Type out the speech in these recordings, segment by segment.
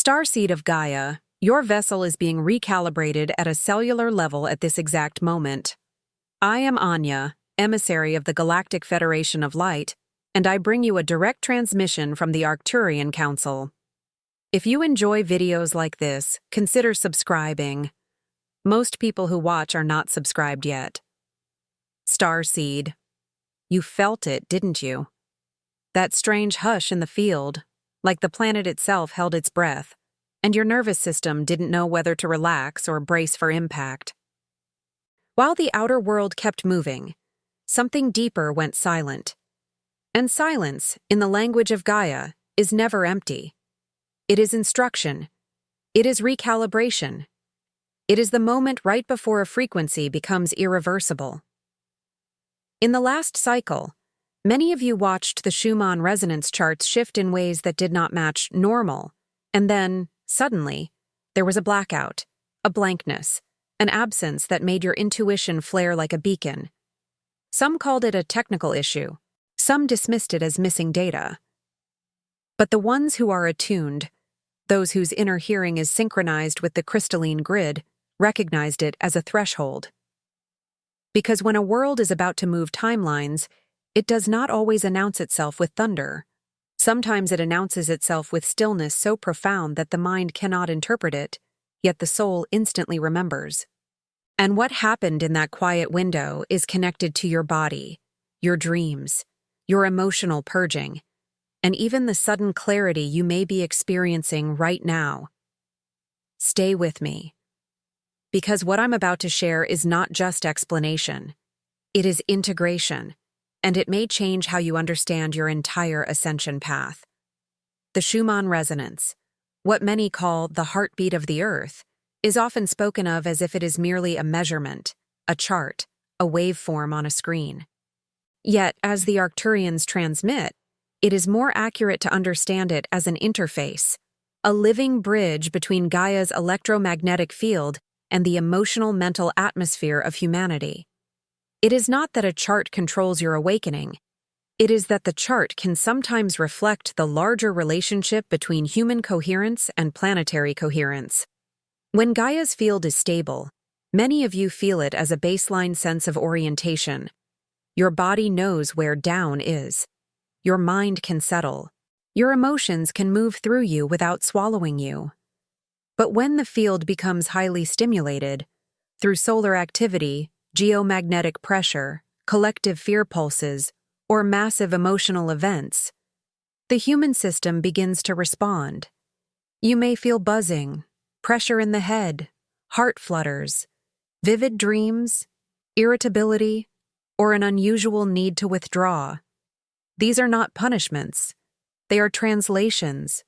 Starseed of Gaia, your vessel is being recalibrated at a cellular level at this exact moment. I am Anya, emissary of the Galactic Federation of Light, and I bring you a direct transmission from the Arcturian Council. If you enjoy videos like this, consider subscribing. Most people who watch are not subscribed yet. Starseed. You felt it, didn't you? That strange hush in the field, like the planet itself held its breath, and your nervous system didn't know whether to relax or brace for impact. While the outer world kept moving, something deeper went silent. And silence, in the language of Gaia, is never empty. It is instruction. It is recalibration. It is the moment right before a frequency becomes irreversible. In the last cycle, many of you watched the Schumann resonance charts shift in ways that did not match normal, and then, suddenly, there was a blackout, a blankness, an absence that made your intuition flare like a beacon. Some called it a technical issue, some dismissed it as missing data. But the ones who are attuned, those whose inner hearing is synchronized with the crystalline grid, recognized it as a threshold. Because when a world is about to move timelines, it does not always announce itself with thunder. Sometimes it announces itself with stillness so profound that the mind cannot interpret it, yet the soul instantly remembers. And what happened in that quiet window is connected to your body, your dreams, your emotional purging, and even the sudden clarity you may be experiencing right now. Stay with me. Because what I'm about to share is not just explanation. It is integration, and it may change how you understand your entire ascension path. The Schumann resonance, what many call the heartbeat of the Earth, is often spoken of as if it is merely a measurement, a chart, a waveform on a screen. Yet, as the Arcturians transmit, it is more accurate to understand it as an interface, a living bridge between Gaia's electromagnetic field and the emotional mental atmosphere of humanity. It is not that a chart controls your awakening. It is that the chart can sometimes reflect the larger relationship between human coherence and planetary coherence. When Gaia's field is stable, many of you feel it as a baseline sense of orientation. Your body knows where down is. Your mind can settle. Your emotions can move through you without swallowing you. But when the field becomes highly stimulated, through solar activity, geomagnetic pressure, collective fear pulses, or massive emotional events, the human system begins to respond. You may feel buzzing, pressure in the head, heart flutters, vivid dreams, irritability, or an unusual need to withdraw. These are not punishments. They are translations.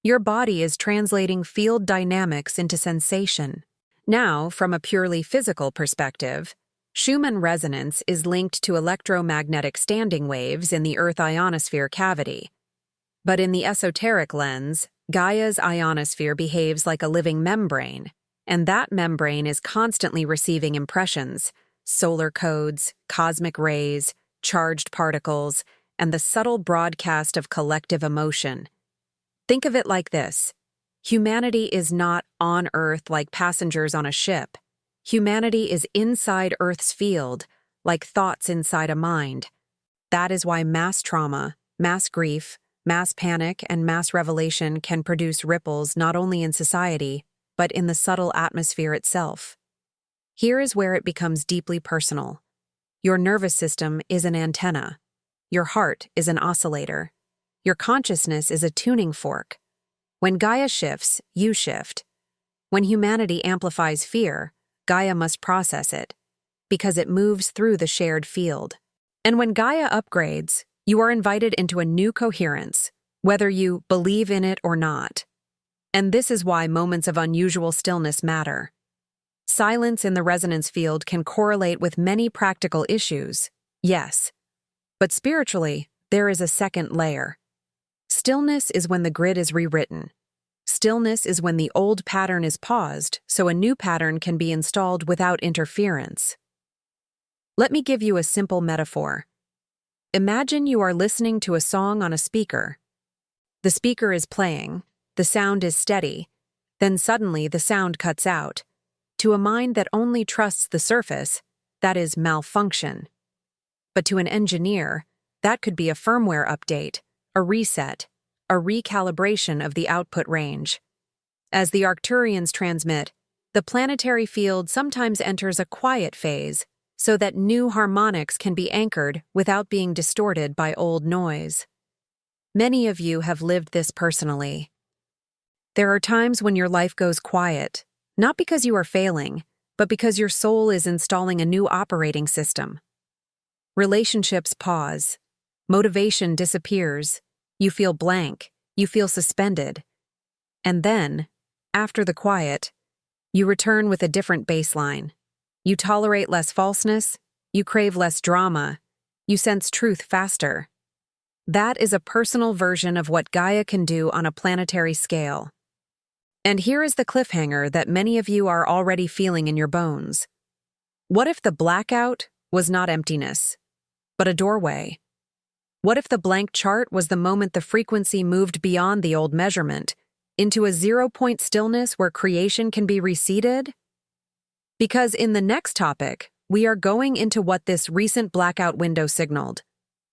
Your body is translating field dynamics into sensation. Now, from a purely physical perspective, Schumann resonance is linked to electromagnetic standing waves in the Earth ionosphere cavity. But in the esoteric lens, Gaia's ionosphere behaves like a living membrane, and that membrane is constantly receiving impressions, solar codes, cosmic rays, charged particles, and the subtle broadcast of collective emotion. Think of it like this. Humanity is not on Earth like passengers on a ship. Humanity is inside Earth's field, like thoughts inside a mind. That is why mass trauma, mass grief, mass panic, and mass revelation can produce ripples not only in society, but in the subtle atmosphere itself. Here is where it becomes deeply personal. Your nervous system is an antenna. Your heart is an oscillator. Your consciousness is a tuning fork. When Gaia shifts, you shift. When humanity amplifies fear, Gaia must process it, because it moves through the shared field. And when Gaia upgrades, you are invited into a new coherence, whether you believe in it or not. And this is why moments of unusual stillness matter. Silence in the resonance field can correlate with many practical issues, yes. But spiritually, there is a second layer. Stillness is when the grid is rewritten. Stillness is when the old pattern is paused, so a new pattern can be installed without interference. Let me give you a simple metaphor. Imagine you are listening to a song on a speaker. The speaker is playing, the sound is steady. Then suddenly the sound cuts out. To a mind that only trusts the surface, that is malfunction. But to an engineer, that could be a firmware update, a reset, a recalibration of the output range. As the Arcturians transmit, the planetary field sometimes enters a quiet phase so that new harmonics can be anchored without being distorted by old noise. Many of you have lived this personally. There are times when your life goes quiet, not because you are failing, but because your soul is installing a new operating system. Relationships pause. Motivation disappears. You feel blank. You feel suspended. And then, after the quiet, you return with a different baseline. You tolerate less falseness. You crave less drama. You sense truth faster. That is a personal version of what Gaia can do on a planetary scale. And here is the cliffhanger that many of you are already feeling in your bones. What if the blackout was not emptiness, but a doorway? What if the blank chart was the moment the frequency moved beyond the old measurement, into a zero-point stillness where creation can be reseated? Because in the next topic, we are going into what this recent blackout window signaled,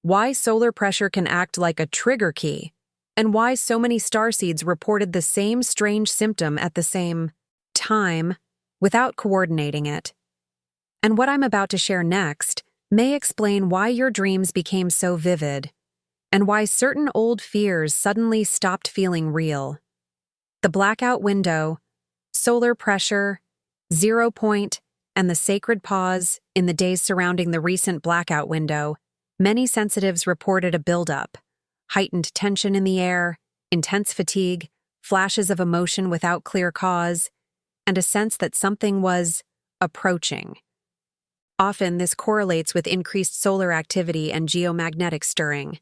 why solar pressure can act like a trigger key, and why so many starseeds reported the same strange symptom at the same time without coordinating it. And what I'm about to share next may explain why your dreams became so vivid, and why certain old fears suddenly stopped feeling real. The blackout window, solar pressure, 0 point, and the sacred pause in the days surrounding the recent blackout window, many sensitives reported a buildup, heightened tension in the air, intense fatigue, flashes of emotion without clear cause, and a sense that something was approaching. Often this correlates with increased solar activity and geomagnetic stirring,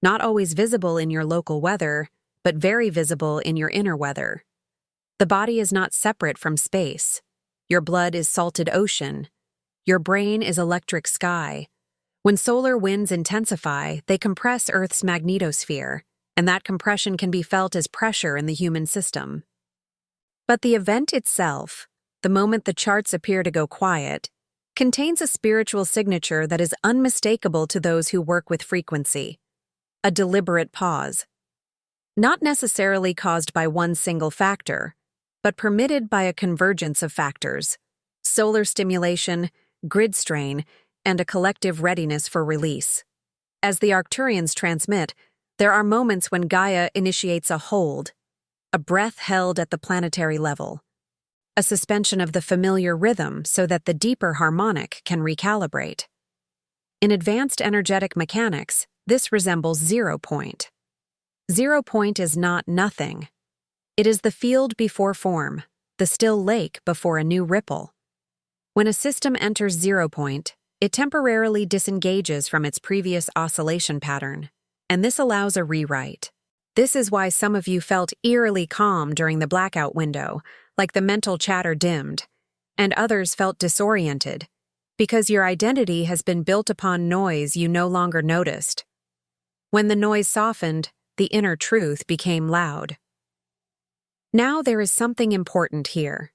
not always visible in your local weather, but very visible in your inner weather. The body is not separate from space. Your blood is salted ocean. Your brain is electric sky. When solar winds intensify, they compress Earth's magnetosphere, and that compression can be felt as pressure in the human system. But the event itself, the moment the charts appear to go quiet, contains a spiritual signature that is unmistakable to those who work with frequency, a deliberate pause. Not necessarily caused by one single factor, but permitted by a convergence of factors: solar stimulation, grid strain, and a collective readiness for release. As the Arcturians transmit, there are moments when Gaia initiates a hold, a breath held at the planetary level, a suspension of the familiar rhythm so that the deeper harmonic can recalibrate. In advanced energetic mechanics, this resembles 0 point. 0 point is not nothing. It is the field before form, the still lake before a new ripple. When a system enters 0 point, it temporarily disengages from its previous oscillation pattern, and this allows a rewrite. This is why some of you felt eerily calm during the blackout window, like the mental chatter dimmed, and others felt disoriented, because your identity has been built upon noise you no longer noticed. When the noise softened, the inner truth became loud. Now there is something important here.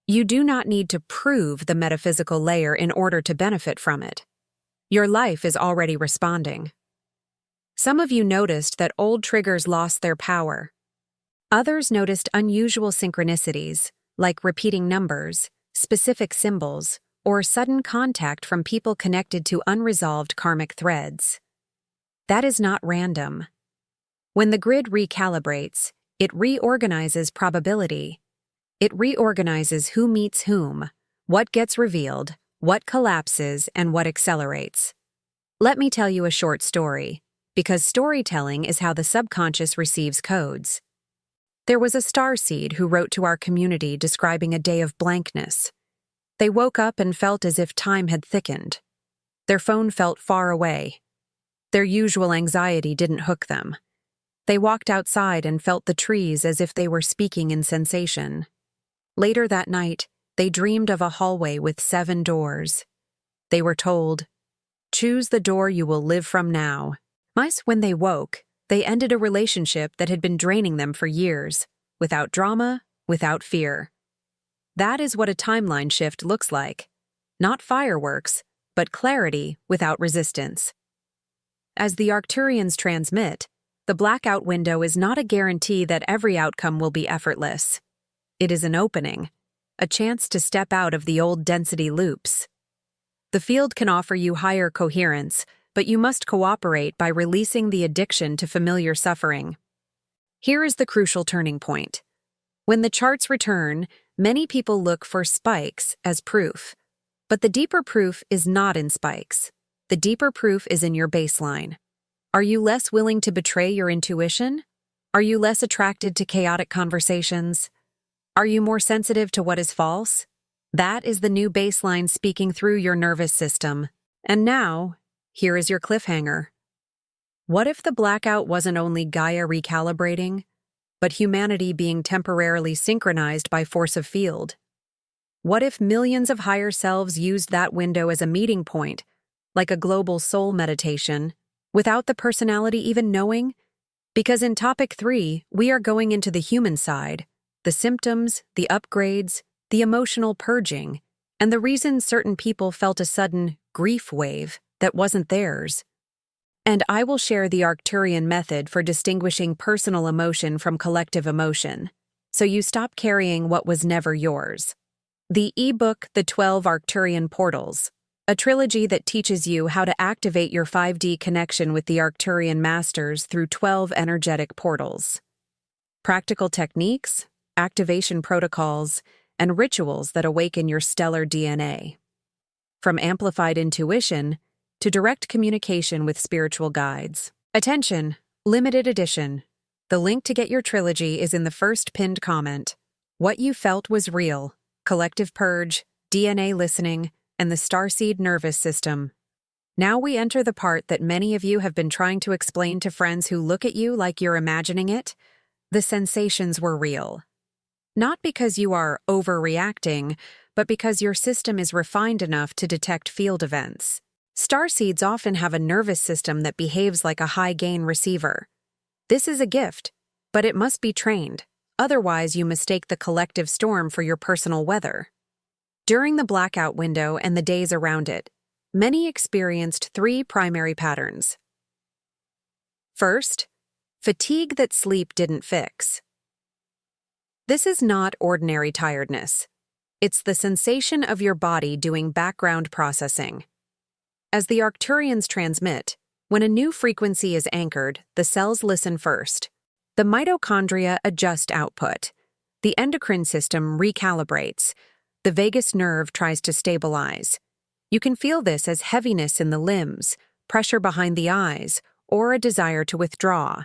You do not need to prove the metaphysical layer in order to benefit from it. Your life is already responding. Some of you noticed that old triggers lost their power. Others noticed unusual synchronicities, like repeating numbers, specific symbols, or sudden contact from people connected to unresolved karmic threads. That is not random. When the grid recalibrates, it reorganizes probability. It reorganizes who meets whom, what gets revealed, what collapses, and what accelerates. Let me tell you a short story, because storytelling is how the subconscious receives codes. There was a starseed who wrote to our community describing a day of blankness. They woke up and felt as if time had thickened. Their phone felt far away. Their usual anxiety didn't hook them. They walked outside and felt the trees as if they were speaking in sensation. Later that night, they dreamed of a hallway with 7 doors. They were told, "Choose the door you will live from now." When they woke, they ended a relationship that had been draining them for years. without drama, without fear. That is what a timeline shift looks like. Not fireworks, but clarity without resistance. As the Arcturians transmit, the blackout window is not a guarantee that every outcome will be effortless. It is an opening, a chance to step out of the old density loops. The field can offer you higher coherence, but you must cooperate by releasing the addiction to familiar suffering. Here is the crucial turning point. When the charts return, many people look for spikes as proof. But the deeper proof is not in spikes. The deeper proof is in your baseline. Are you less willing to betray your intuition? Are you less attracted to chaotic conversations? Are you more sensitive to what is false? That is the new baseline speaking through your nervous system. And now, here is your cliffhanger. What if the blackout wasn't only Gaia recalibrating, but humanity being temporarily synchronized by force of field? What if millions of higher selves used that window as a meeting point, like a global soul meditation, without the personality even knowing? Because in Topic 3, we are going into the human side, the symptoms, the upgrades, the emotional purging, and the reason certain people felt a sudden grief wave that wasn't theirs. And I will share the Arcturian method for distinguishing personal emotion from collective emotion, so you stop carrying what was never yours. The ebook, The 12 Arcturian Portals, a trilogy that teaches you how to activate your 5D connection with the Arcturian masters through 12 energetic portals. Practical techniques, activation protocols, and rituals that awaken your stellar DNA. From amplified intuition to direct communication with spiritual guides. Attention! Limited edition. The link to get your trilogy is in the first pinned comment. What you felt was real. Collective purge, DNA listening, and the starseed nervous system. Now we enter the part that many of you have been trying to explain to friends who look at you like you're imagining it. The sensations were real. Not because you are overreacting, but because your system is refined enough to detect field events. Starseeds often have a nervous system that behaves like a high-gain receiver. This is a gift, but it must be trained. Otherwise, you mistake the collective storm for your personal weather. During the blackout window and the days around it, many experienced 3 primary patterns. First, fatigue that sleep didn't fix. This is not ordinary tiredness. It's the sensation of your body doing background processing. As the Arcturians transmit, when a new frequency is anchored, the cells listen first. The mitochondria adjust output. The endocrine system recalibrates. The vagus nerve tries to stabilize. You can feel this as heaviness in the limbs, pressure behind the eyes, or a desire to withdraw.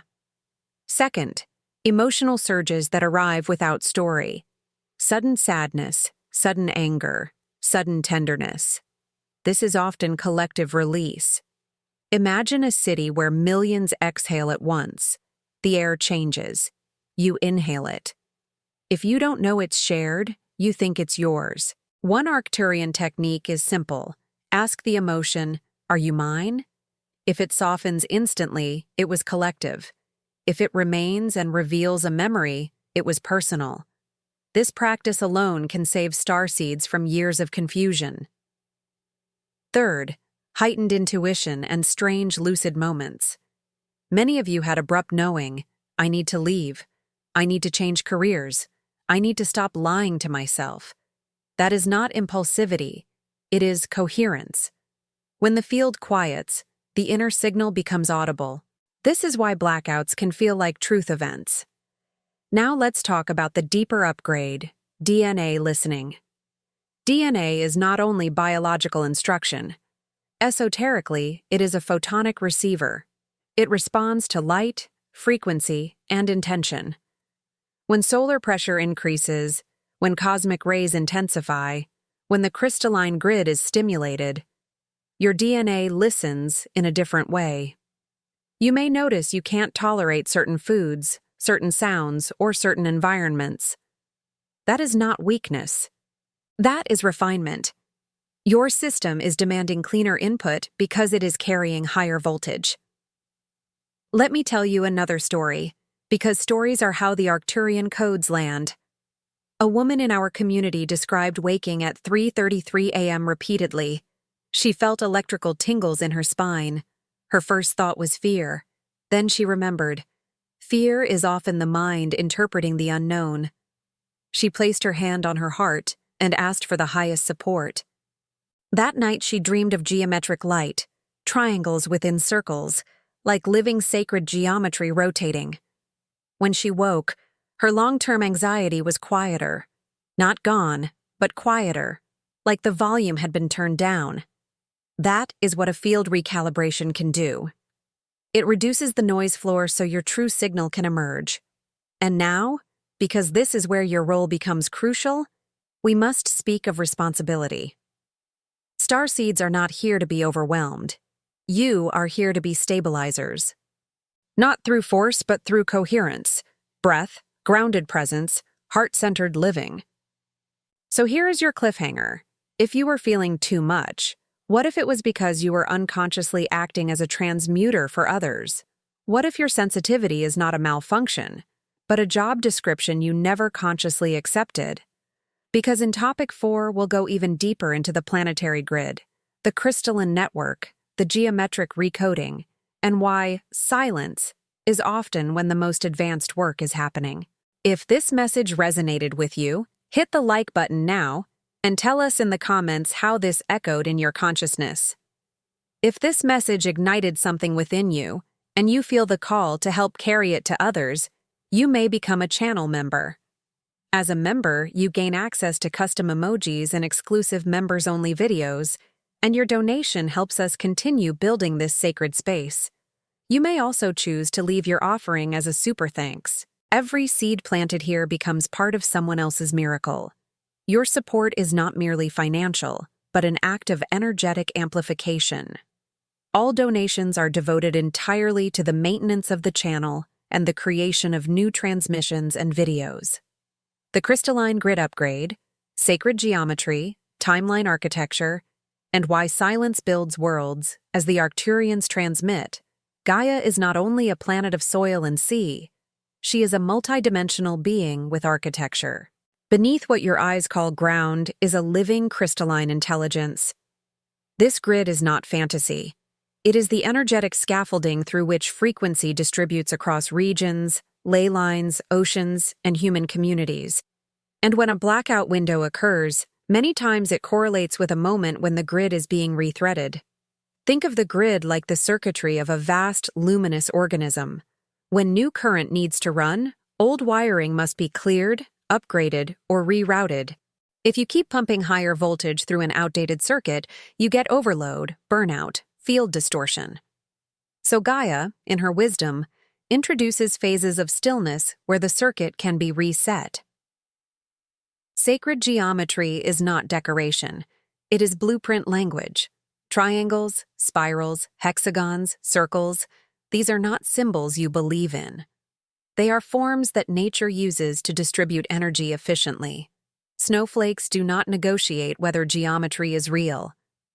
Second, emotional surges that arrive without story. Sudden sadness, sudden anger, sudden tenderness. This is often collective release. Imagine a city where millions exhale at once. The air changes. You inhale it. If you don't know it's shared, you think it's yours. One Arcturian technique is simple. Ask the emotion, "Are you mine?" If it softens instantly, it was collective. If it remains and reveals a memory, it was personal. This practice alone can save starseeds from years of confusion. Third, heightened intuition and strange lucid moments. Many of you had abrupt knowing, "I need to leave. I need to change careers. I need to stop lying to myself." That is not impulsivity. It is coherence. When the field quiets, the inner signal becomes audible. This is why blackouts can feel like truth events. Now let's talk about the deeper upgrade, DNA listening. DNA is not only biological instruction. Esoterically, it is a photonic receiver. It responds to light, frequency, and intention. When solar pressure increases, when cosmic rays intensify, when the crystalline grid is stimulated, your DNA listens in a different way. You may notice you can't tolerate certain foods, certain sounds, or certain environments. That is not weakness. That is refinement. Your system is demanding cleaner input because it is carrying higher voltage. Let me tell you another story, because stories are how the Arcturian codes land. A woman in our community described waking at 3:33 a.m. repeatedly. She felt electrical tingles in her spine. Her first thought was fear. Then she remembered. Fear is often the mind interpreting the unknown. She placed her hand on her heart and asked for the highest support. That night she dreamed of geometric light, triangles within circles, like living sacred geometry rotating. When she woke, her long-term anxiety was quieter. Not gone, but quieter, like the volume had been turned down. That is what a field recalibration can do. It reduces the noise floor so your true signal can emerge. And now, because this is where your role becomes crucial, we must speak of responsibility. Starseeds are not here to be overwhelmed. You are here to be stabilizers. Not through force, but through coherence, breath, grounded presence, heart-centered living. So here is your cliffhanger. If you were feeling too much, what if it was because you were unconsciously acting as a transmuter for others? What if your sensitivity is not a malfunction, but a job description you never consciously accepted? Because in Topic 4, we'll go even deeper into the planetary grid, the crystalline network, the geometric recoding, and why silence is often when the most advanced work is happening. If this message resonated with you, hit the like button now and tell us in the comments how this echoed in your consciousness. If this message ignited something within you and you feel the call to help carry it to others, you may become a channel member. As a member, you gain access to custom emojis and exclusive members-only videos, and your donation helps us continue building this sacred space. You may also choose to leave your offering as a super thanks. Every seed planted here becomes part of someone else's miracle. Your support is not merely financial, but an act of energetic amplification. All donations are devoted entirely to the maintenance of the channel and the creation of new transmissions and videos. The crystalline grid upgrade, sacred geometry, timeline architecture, and why silence builds worlds as the Arcturians transmit. Gaia is not only a planet of soil and sea, she is a multidimensional being with architecture. Beneath what your eyes call ground is a living crystalline intelligence. This grid is not fantasy. It is the energetic scaffolding through which frequency distributes across regions, ley lines, oceans, and human communities. And when a blackout window occurs, many times it correlates with a moment when the grid is being rethreaded. Think of the grid like the circuitry of a vast, luminous organism. When new current needs to run, old wiring must be cleared, upgraded, or rerouted. If you keep pumping higher voltage through an outdated circuit, you get overload, burnout, field distortion. So Gaia, in her wisdom, introduces phases of stillness where the circuit can be reset. Sacred geometry is not decoration. It is blueprint language. Triangles, spirals, hexagons, circles, these are not symbols you believe in. They are forms that nature uses to distribute energy efficiently. Snowflakes do not negotiate whether geometry is real.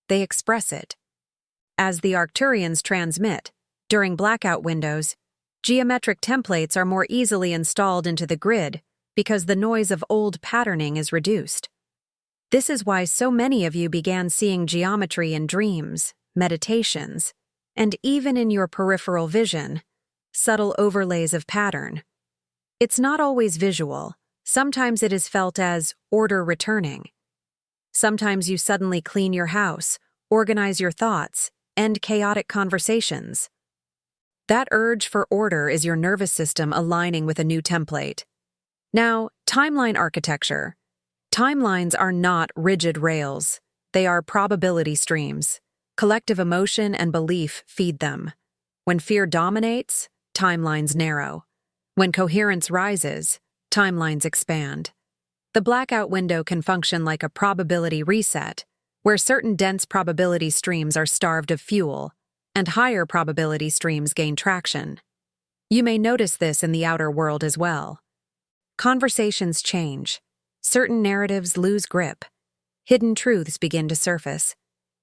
They express it. As the Arcturians transmit, during blackout windows, geometric templates are more easily installed into the grid because the noise of old patterning is reduced. This is why so many of you began seeing geometry in dreams, meditations, and even in your peripheral vision, subtle overlays of pattern. It's not always visual. Sometimes it is felt as order returning. Sometimes you suddenly clean your house, organize your thoughts, end chaotic conversations. That urge for order is your nervous system aligning with a new template. Now, timeline architecture. Timelines are not rigid rails. They are probability streams. Collective emotion and belief feed them. When fear dominates, timelines narrow. When coherence rises, timelines expand. The blackout window can function like a probability reset, where certain dense probability streams are starved of fuel, and higher probability streams gain traction. You may notice this in the outer world as well. Conversations change. Certain narratives lose grip. Hidden truths begin to surface.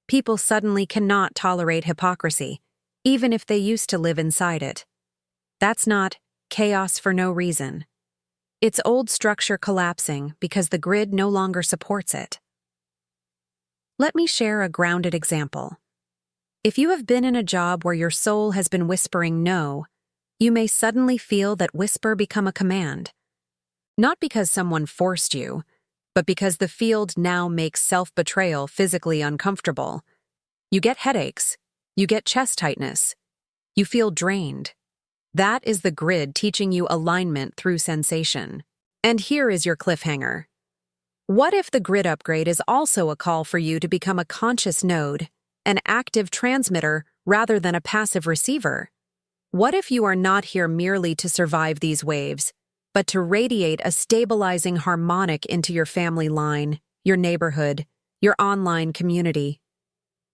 People suddenly cannot tolerate hypocrisy, even if they used to live inside it. That's not chaos for no reason. Its old structure collapsing because the grid no longer supports it. Let me share a grounded example. If you have been in a job where your soul has been whispering no, you may suddenly feel that whisper become a command. Not because someone forced you, but because the field now makes self-betrayal physically uncomfortable. You get headaches. You get chest tightness. You feel drained. That is the grid teaching you alignment through sensation. And here is your cliffhanger. What if the grid upgrade is also a call for you to become a conscious node, an active transmitter rather than a passive receiver? What if you are not here merely to survive these waves, but to radiate a stabilizing harmonic into your family line, your neighborhood, your online community?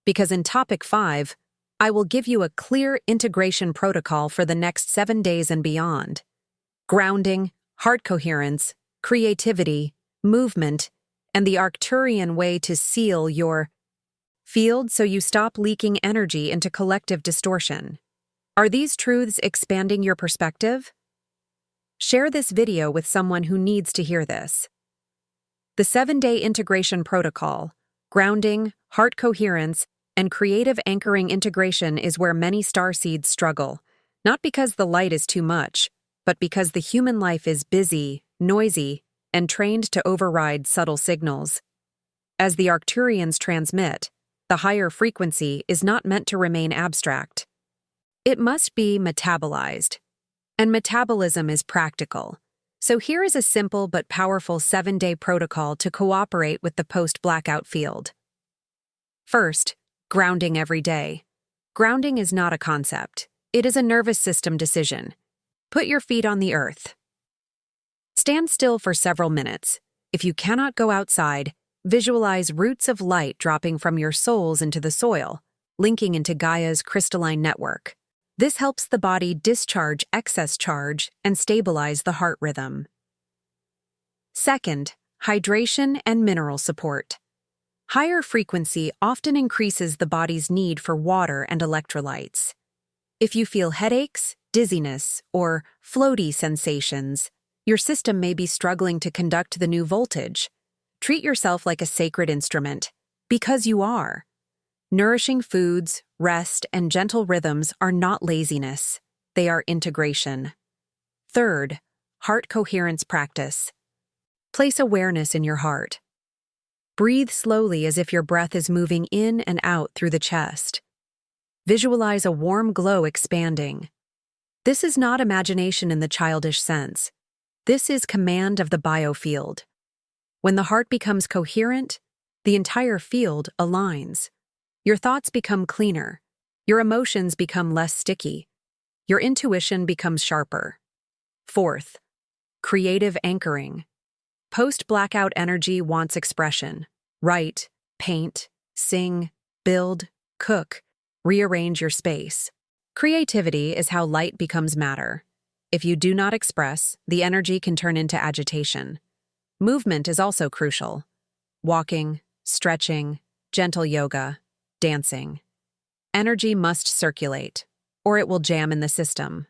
Because in Topic 5, I will give you a clear integration protocol for the next 7 days and beyond. Grounding, heart coherence, creativity, movement, and the Arcturian way to seal your field so you stop leaking energy into collective distortion. Are these truths expanding your perspective? Share this video with someone who needs to hear this. The 7-day integration protocol, grounding, heart coherence, and creative anchoring integration is where many starseeds struggle, not because the light is too much, but because the human life is busy, noisy, and trained to override subtle signals. As the Arcturians transmit, the higher frequency is not meant to remain abstract. It must be metabolized. And metabolism is practical. So here is a simple but powerful 7-day protocol to cooperate with the post-blackout field. First, grounding every day. Grounding is not a concept. It is a nervous system decision. Put your feet on the earth. Stand still for several minutes. If you cannot go outside, visualize roots of light dropping from your soles into the soil, linking into Gaia's crystalline network. This helps the body discharge excess charge and stabilize the heart rhythm. Second, hydration and mineral support. Higher frequency often increases the body's need for water and electrolytes. If you feel headaches, dizziness, or floaty sensations, your system may be struggling to conduct the new voltage. Treat yourself like a sacred instrument, because you are. Nourishing foods, rest, and gentle rhythms are not laziness. They are integration. Third, heart coherence practice. Place awareness in your heart. Breathe slowly as if your breath is moving in and out through the chest. Visualize a warm glow expanding. This is not imagination in the childish sense. This is command of the biofield. When the heart becomes coherent, the entire field aligns. Your thoughts become cleaner. Your emotions become less sticky. Your intuition becomes sharper. Fourth, creative anchoring. Post-blackout energy wants expression. Write, paint, sing, build, cook, rearrange your space. Creativity is how light becomes matter. If you do not express, the energy can turn into agitation. Movement is also crucial. Walking, stretching, gentle yoga, dancing. Energy must circulate, or it will jam in the system.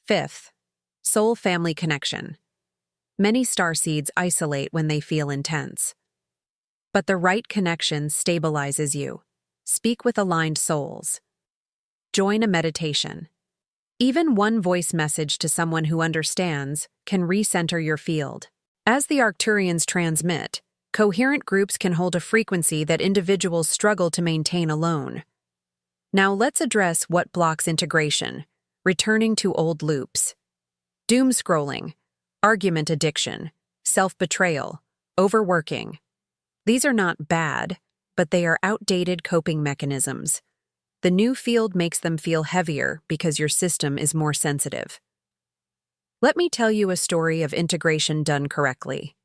Fifth, soul-family connection. Many starseeds isolate when they feel intense. But the right connection stabilizes you. Speak with aligned souls. Join a meditation. Even one voice message to someone who understands can recenter your field. As the Arcturians transmit, coherent groups can hold a frequency that individuals struggle to maintain alone. Now let's address what blocks integration, returning to old loops. Doom scrolling, argument addiction, self-betrayal, overworking. These are not bad, but they are outdated coping mechanisms. The new field makes them feel heavier because your system is more sensitive. Let me tell you a story of integration done correctly.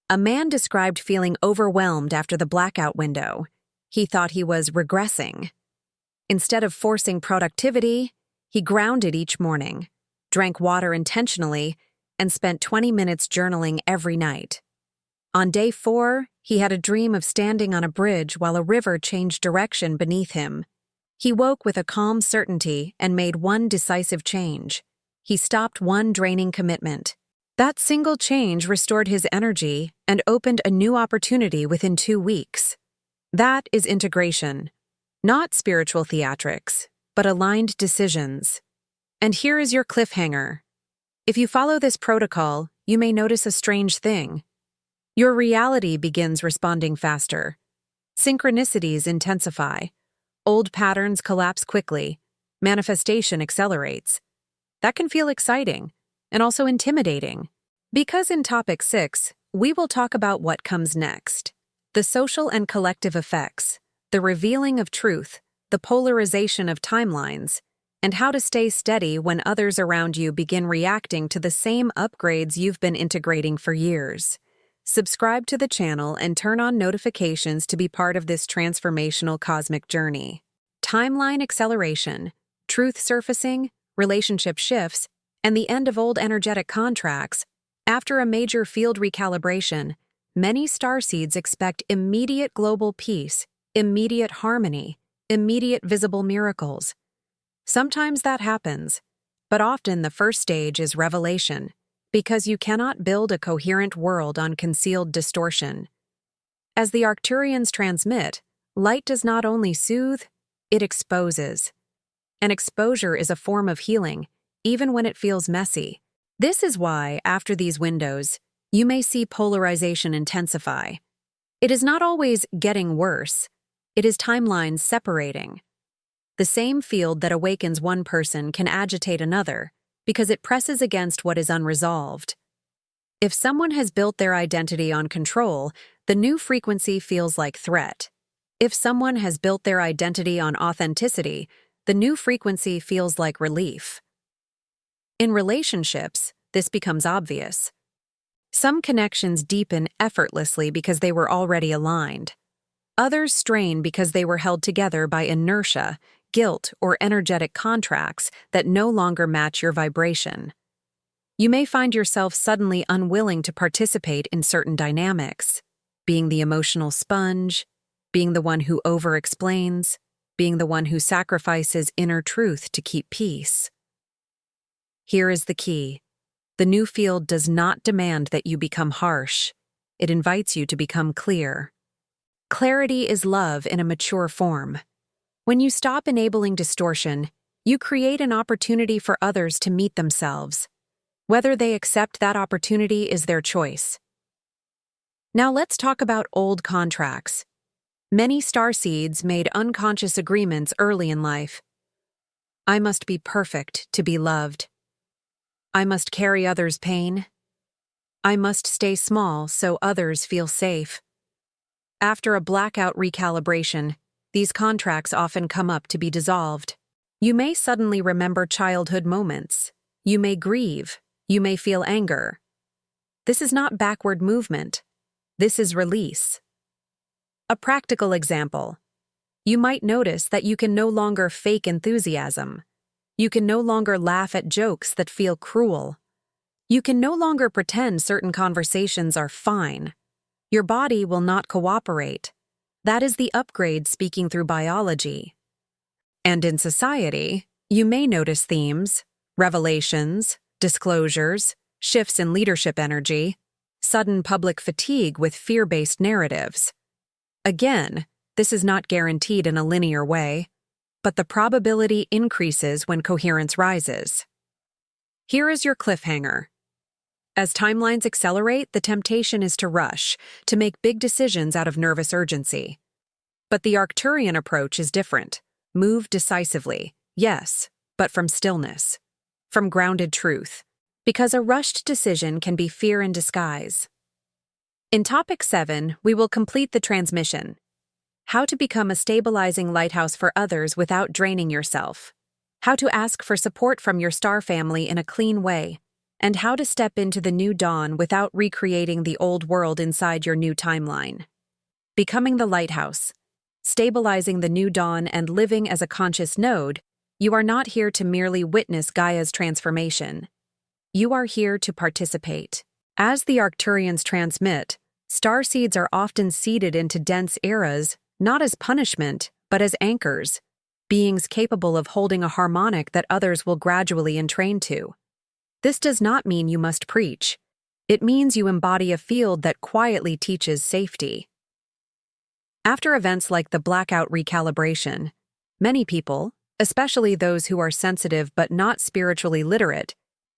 A man described feeling overwhelmed after the blackout window. He thought he was regressing. Instead of forcing productivity, he grounded each morning, drank water intentionally, and spent 20 minutes journaling every night. On day 4, he had a dream of standing on a bridge while a river changed direction beneath him. He woke with a calm certainty and made one decisive change. he stopped one draining commitment. That single change restored his energy and opened a new opportunity within 2 weeks. That is integration. Not spiritual theatrics, but aligned decisions. And here is your cliffhanger. If you follow this protocol, you may notice a strange thing. Your reality begins responding faster. Synchronicities intensify. Old patterns collapse quickly. Manifestation accelerates. That can feel exciting and also intimidating. Because in Topic 6, we will talk about what comes next. The social and collective effects, the revealing of truth, the polarization of timelines, and how to stay steady when others around you begin reacting to the same upgrades you've been integrating for years. Subscribe to the channel and turn on notifications to be part of this transformational cosmic journey. Timeline acceleration, truth surfacing, relationship shifts, and the end of old energetic contracts. After a major field recalibration, many starseeds expect immediate global peace, immediate harmony, immediate visible miracles. Sometimes that happens, but often the first stage is revelation, because you cannot build a coherent world on concealed distortion. As the Arcturians transmit, light does not only soothe, it exposes. And exposure is a form of healing, even when it feels messy. This is why, after these windows, you may see polarization intensify. It is not always getting worse, it is timelines separating. The same field that awakens one person can agitate another, because it presses against what is unresolved. If someone has built their identity on control, the new frequency feels like threat. If someone has built their identity on authenticity, the new frequency feels like relief. In relationships, this becomes obvious. Some connections deepen effortlessly because they were already aligned. Others strain because they were held together by inertia, guilt, or energetic contracts that no longer match your vibration. You may find yourself suddenly unwilling to participate in certain dynamics, being the emotional sponge, being the one who over-explains, being the one who sacrifices inner truth to keep peace. Here is the key. The new field does not demand that you become harsh. It invites you to become clear. Clarity is love in a mature form. When you stop enabling distortion, you create an opportunity for others to meet themselves. Whether they accept that opportunity is their choice. Now let's talk about old contracts. Many starseeds made unconscious agreements early in life. I must be perfect to be loved. I must carry others' pain. I must stay small so others feel safe. After a blackout recalibration, these contracts often come up to be dissolved. You may suddenly remember childhood moments. You may grieve. You may feel anger. This is not backward movement. This is release. A practical example. You might notice that you can no longer fake enthusiasm. You can no longer laugh at jokes that feel cruel. You can no longer pretend certain conversations are fine. Your body will not cooperate. That is the upgrade speaking through biology. And in society, you may notice themes, revelations, disclosures, shifts in leadership energy, sudden public fatigue with fear-based narratives. Again, this is not guaranteed in a linear way, but the probability increases when coherence rises. Here is your cliffhanger. As timelines accelerate, the temptation is to rush, to make big decisions out of nervous urgency. But the Arcturian approach is different. Move decisively, yes, but from stillness, from grounded truth, because a rushed decision can be fear in disguise. In Topic 7, we will complete the transmission. How to become a stabilizing lighthouse for others without draining yourself. How to ask for support from your star family in a clean way. And how to step into the new dawn without recreating the old world inside your new timeline. Becoming the lighthouse. Stabilizing the new dawn and living as a conscious node, you are not here to merely witness Gaia's transformation. You are here to participate. As the Arcturians transmit, starseeds are often seeded into dense eras, not as punishment, but as anchors, beings capable of holding a harmonic that others will gradually entrain to. This does not mean you must preach. It means you embody a field that quietly teaches safety. After events like the Blackout recalibration, many people, especially those who are sensitive but not spiritually literate,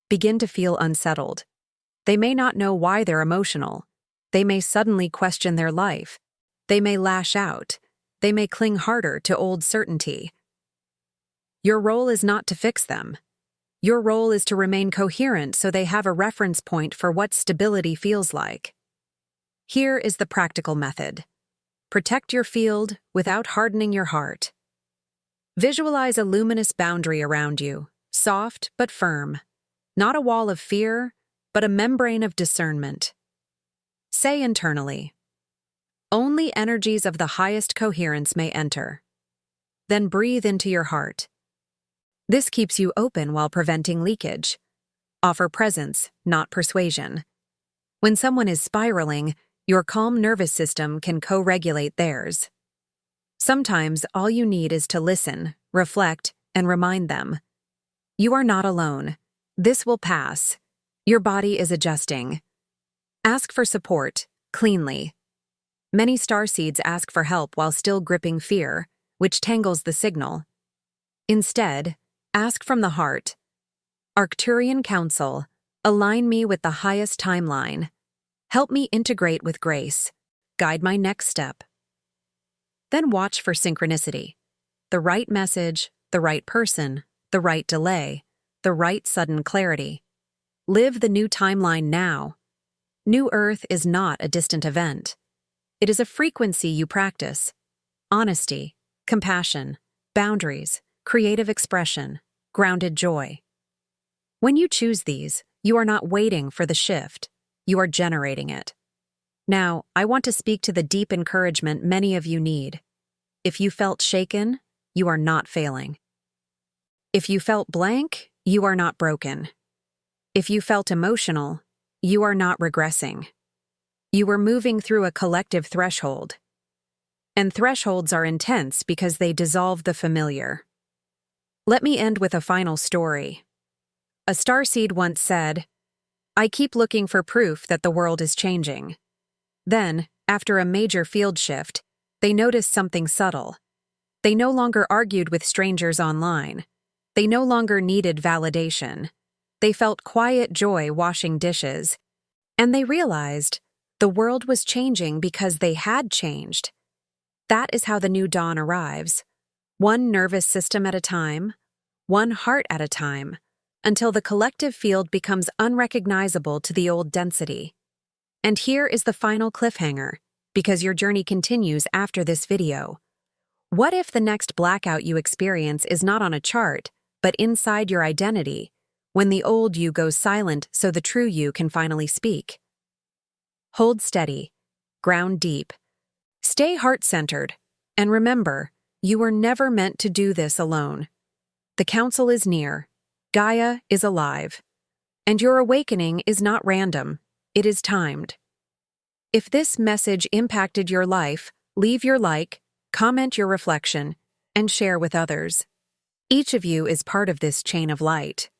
begin to feel unsettled. They may not know why they're emotional. They may suddenly question their life. They may lash out. They may cling harder to old certainty. Your role is not to fix them. Your role is to remain coherent so they have a reference point for what stability feels like. Here is the practical method. Protect your field without hardening your heart. Visualize a luminous boundary around you, soft but firm. Not a wall of fear, but a membrane of discernment. Say internally, "Only energies of the highest coherence may enter." Then breathe into your heart. This keeps you open while preventing leakage. Offer presence, not persuasion. When someone is spiraling, your calm nervous system can co-regulate theirs. Sometimes all you need is to listen, reflect, and remind them. You are not alone. This will pass. Your body is adjusting. Ask for support, cleanly. Many starseeds ask for help while still gripping fear, which tangles the signal. Instead, ask from the heart. Arcturian counsel, align me with the highest timeline. Help me integrate with grace. Guide my next step. Then watch for synchronicity. The right message, the right person, the right delay, the right sudden clarity. Live the new timeline now. New Earth is not a distant event. It is a frequency you practice. Honesty, compassion, boundaries, creative expression, grounded joy. When you choose these, you are not waiting for the shift. You are generating it. Now, I want to speak to the deep encouragement many of you need. If you felt shaken, you are not failing. If you felt blank, you are not broken. If you felt emotional, you are not regressing. You are moving through a collective threshold. And thresholds are intense because they dissolve the familiar. Let me end with a final story. A starseed once said, "I keep looking for proof that the world is changing." Then, after a major field shift, they noticed something subtle. They no longer argued with strangers online. They no longer needed validation. They felt quiet joy washing dishes. And they realized the world was changing because they had changed. That is how the new dawn arrives. One nervous system at a time, one heart at a time, until the collective field becomes unrecognizable to the old density. And here is the final cliffhanger, because your journey continues after this video. What if the next blackout you experience is not on a chart, but inside your identity, when the old you goes silent so the true you can finally speak? Hold steady, ground deep, stay heart-centered, and remember, you were never meant to do this alone. The council is near, Gaia is alive, and your awakening is not random, it is timed. If this message impacted your life, leave your like, comment your reflection, and share with others. Each of you is part of this chain of light.